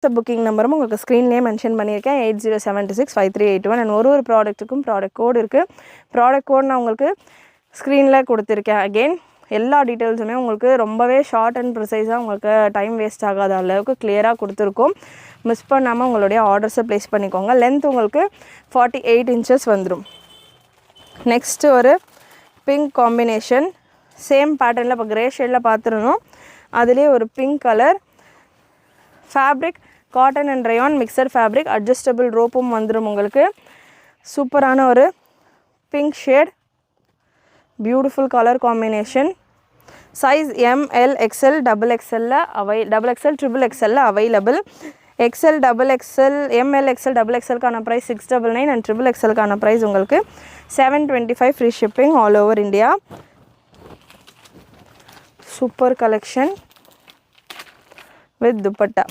Booking நம்பரும் உங்களுக்கு ஸ்க்ரீன்லேயே mention பண்ணியிருக்கேன் 80765381 அண்ட் ஒரு ப்ராடக்ட்டுக்கும் ப்ராடக்ட் கோடு இருக்குது. ப்ராடக்ட் கோட் நான் உங்களுக்கு ஸ்க்ரீனில் கொடுத்துருக்கேன். அகெயின் எல்லா டீட்டெயில்ஸுமே உங்களுக்கு ரொம்பவே ஷார்ட் அண்ட் ப்ரிசைஸாக உங்களுக்கு டைம் வேஸ்ட் ஆகாத அளவுக்கு கிளியராக கொடுத்துருக்கோம். மிஸ் பண்ணாமல் உங்களுடைய ஆர்டர்ஸை ப்ளேஸ் பண்ணிக்கோங்க. லென்த் உங்களுக்கு 48 inches வந்துடும். நெக்ஸ்ட்டு ஒரு பிங்க் காம்பினேஷன், சேம் பேட்டர்னில் இப்போ கிரே ஷேடில் பார்த்துருந்தோம், அதுலேயே ஒரு pink colour fabric, cotton and rayon mixture fabric, adjustable ரோப்பும் வந்துடும் உங்களுக்கு. சூப்பரான ஒரு pink shade, beautiful colour combination. Size ML XL XXL XXL available. XL XXL ML XL XXLக்கான ப்ரைஸ் 699 அண்ட் XXLக்கான ப்ரைஸ் உங்களுக்கு 725 free shipping all over India. Super collection with dupatta.